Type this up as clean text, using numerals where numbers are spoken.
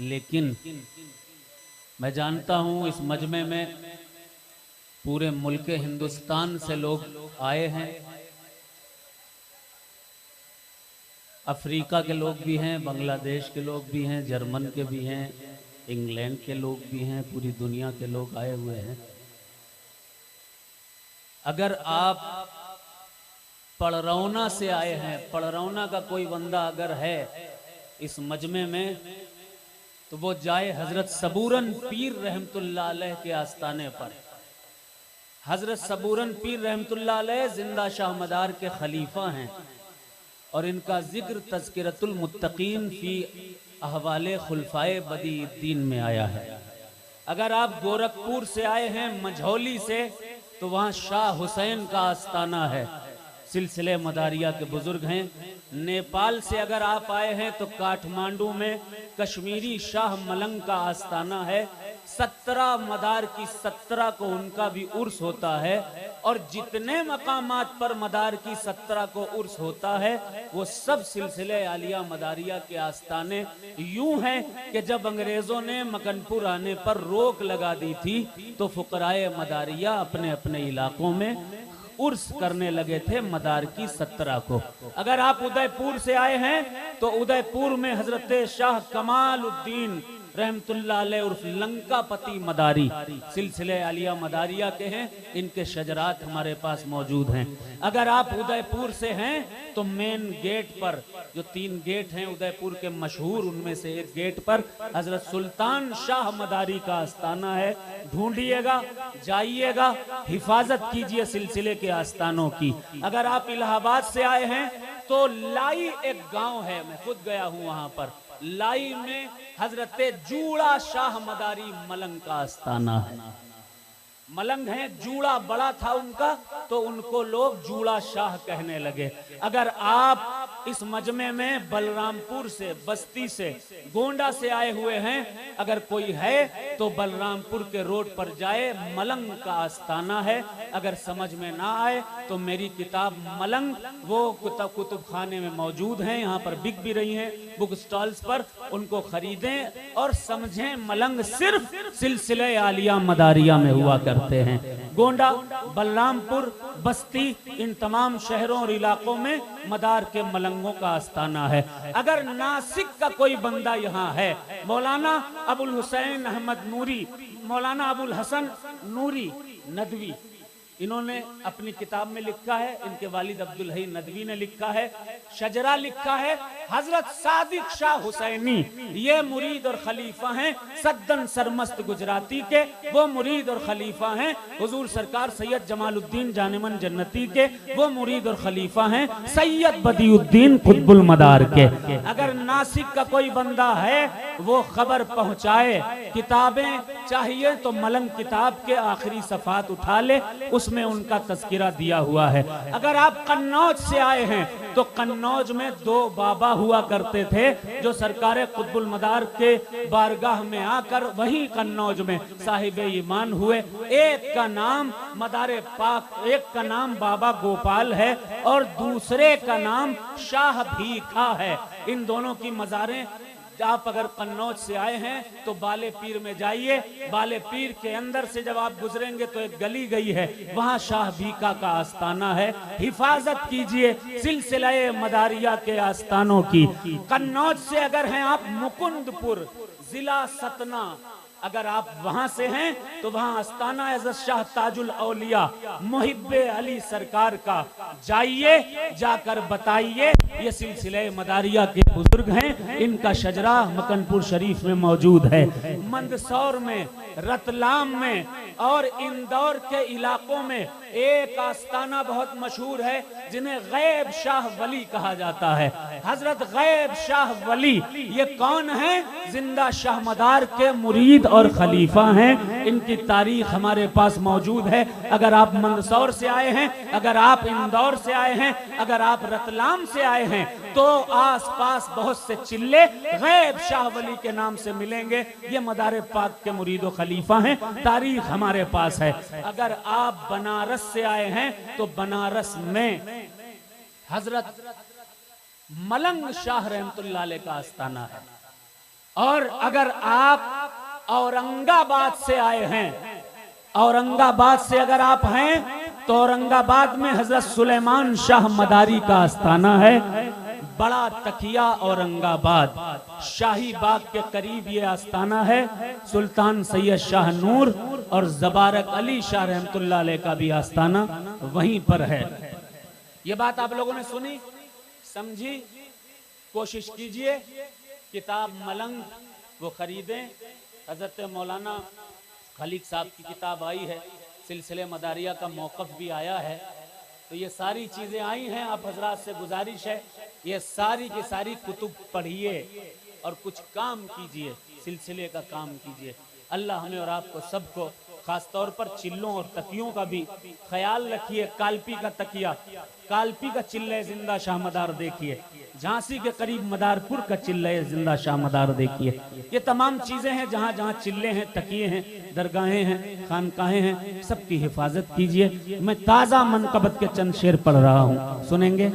लेकिन मैं जानता हूं इस मजमे में पूरे मुल्क हिंदुस्तान से लोग आए हैं, अफ्रीका के लोग भी हैं, बांग्लादेश के लोग भी हैं, जर्मन के भी हैं, इंग्लैंड के लोग भी हैं, पूरी दुनिया के लोग आए हुए हैं। अगर आप पड़रौना से आए हैं, पड़रौना का कोई बंदा अगर है इस मजमे में, तो वो जाए हजरत सबूरन पीर रहमतुल्लाह अलैह के आस्थाने पर। हजरत सबूरन पीर रहमतुल्लाह अलैह जिंदा शाह मदार के खलीफा हैं और इनका जिक्र तज़किरतुल मुत्तकीन फी अहवाले खुलफाए बदीउद्दीन में आया है। अगर आप गोरखपुर से आए हैं, मझौली से, तो वहाँ शाह हुसैन का आस्थाना है, सिलसिले मदारिया के बुजुर्ग हैं। नेपाल से अगर आप आए हैं तो काठमांडू में कश्मीरी शाह मलंग का आस्थाना है। 17 मदार की 17 को उनका भी उर्स होता है और जितने मकामात पर मदार की 17 को उर्स होता है वो सब सिलसिले आलिया मदारिया के आस्थाने यूं हैं कि जब अंग्रेजों ने मकनपुर आने पर रोक लगा दी थी तो फुकराए मदारिया अपने अपने इलाकों में उर्स करने लगे थे मदार की 17 को। अगर आप उदयपुर से आए हैं तो उदयपुर में हजरत शाह कमालुद्दीन रहमतुल्लाह अलैह उर्फ लंकापति मदारी सिलसिले आलिया मदारिया के हैं, इनके शजरात हमारे पास मौजूद हैं। अगर आप उदयपुर से हैं तो मेन गेट पर, जो 3 गेट हैं उदयपुर के मशहूर, उनमें से एक गेट पर हजरत सुल्तान शाह मदारी का आस्थाना है। ढूंढिएगा, जाइएगा, हिफाजत कीजिए सिलसिले के आस्थानों की। अगर आप इलाहाबाद से आए हैं तो लाई एक गांव है, मैं खुद गया हूं वहां पर। लाई में हजरत जूड़ा शाह मदारी मलंग का आस्थाना है। मलंग है, जूड़ा बड़ा था उनका तो उनको लोग जूड़ा शाह कहने लगे। अगर आप इस मजमे में बलरामपुर से, बस्ती से, गोंडा से आए हुए हैं, अगर कोई है तो बलरामपुर के रोड पर जाए, मलंग का आस्थाना है। अगर समझ में ना आए तो मेरी किताब मलंग वो कुतुब खाने में मौजूद है, यहाँ पर बिक भी रही हैं बुक स्टॉल्स पर, उनको खरीदें और समझें मलंग सिर्फ सिलसिले आलिया मदारिया में हुआ करते हैं। गोंडा, बलरामपुर, बस्ती, इन तमाम शहरों और इलाकों में मदार के मलंगों का आस्थाना है। अगर नासिक का कोई बंदा यहाँ है, मौलाना अबुल हुसैन अहमद नूरी, मौलाना अबुल हसन नूरी नदवी, इन्होंने अपनी किताब में लिखा है, इनके वालिद अब्दुल हई नदवी ने लिखा है, शजरा लिखा है, हजरत सादिक शाह हुसैनी ये मुरीद और खलीफा हैं सद्दन सरमस्त गुजराती के, वो मुरीद और खलीफा हैं हुजूर सरकार सैयद जमालुद्दीन जानेमन जन्नती के, वो मुरीद और खलीफा हैं सैयद बदीउद्दीन कुतुबुल मदार के। अगर नासिक का कोई बंदा है वो खबर पहुंचाए, किताबें चाहिए तो मलंग किताब के आखिरी सफात उठा ले, उसमें उनका तज़किरा दिया हुआ है। अगर आप कन्नौज से आए हैं तो कन्नौज में 2 बाबा हुआ करते थे जो सरकार कुतुबुल मदार के बारगाह में आकर वहीं कन्नौज में साहिब ईमान हुए। एक का नाम मदारे पाक, एक का नाम बाबा गोपाल है और दूसरे का नाम शाह भीखा है। इन दोनों की मज़ारें, आप अगर कन्नौज से आए हैं तो बाले पीर में जाइए, बाले पीर के अंदर से जब आप गुजरेंगे तो एक गली गई है, वहां शाह भीका का आस्थाना है। हिफाजत कीजिए सिलसिले मदारिया के आस्थानों की। कन्नौज से अगर हैं आप मुकुंदपुर, जिला सतना, अगर आप वहां से हैं तो वहां आस्थाना इज़्ज़त शाह ताजुल औलिया मुहिब्बे अली सरकार का, जाइए, जाकर बताइए, ये सिलसिले मदारिया के बुजुर्ग हैं, इनका शजरा मकनपुर शरीफ में मौजूद है। मंदसौर में, रतलाम में और इंदौर के इलाकों में एक आस्थाना बहुत मशहूर है जिन्हें गैब शाह वली कहा जाता है। हजरत गैब शाह वली ये कौन है? जिंदा शाह मदार के मुरीद और खलीफा हैं। इनकी तारीख हमारे पास मौजूद है। अगर आप मंदसौर से आए हैं, अगर आप इंदौर से आए हैं, अगर आप रतलाम से आए हैं तो आसपास बहुत से चिल्ले गैब शाह वली के नाम से मिलेंगे। ये मदार पाक के मुरीद और खलीफा हैं, तारीख हमारे पास है। अगर आप बनारस से आए हैं तो बनारस में हजरत मलंग शाह रहमतुल्लाह अलैह का आस्थाना है और अगर आप औरंगाबाद से आए हैं, औरंगाबाद से अगर आप हैं, तो औरंगाबाद में हजरत सुलेमान शाह मदारी का आस्थाना है। बड़ा तकिया औरंगाबाद, शाही बाग के करीब ये आस्थाना है। सुल्तान सैयद शाह नूर और ज़बारक अली शाह रहमतुल्लाह अलैह का भी आस्थाना वहीं पर है। ये बात आप लोगों ने सुनी, समझी, कोशिश कीजिए किताब मलंग वो खरीदें। हजरत मौलाना खलीक साहब की किताब आई है, सिलसिले मदारिया का मौक़िफ़ भी आया है। तो ये सारी चीज़ें आई हैं। आप हजरात से गुजारिश है, ये सारी की सारी कुतुब पढ़िए और कुछ काम कीजिए, सिलसिले का काम कीजिए। अल्लाह हमें और आपको सबको, ख़ास तौर पर चिल्लों और तकियों का भी ख्याल रखिए। कालपी का तकिया, कालपी का चिल्ले जिंदा शाह मदार देखिए, झांसी के करीब मदारपुर का चिल्ले जिंदा शाह मदार देखिए। ये तमाम चीज़ें हैं, जहाँ जहाँ चिल्ले हैं, तकिए हैं, दरगाहें हैं, खानकाहें हैं, सबकी हिफाजत कीजिए। मैं ताज़ा मनकबत के चंद शेर पढ़ रहा हूँ, सुनेंगे।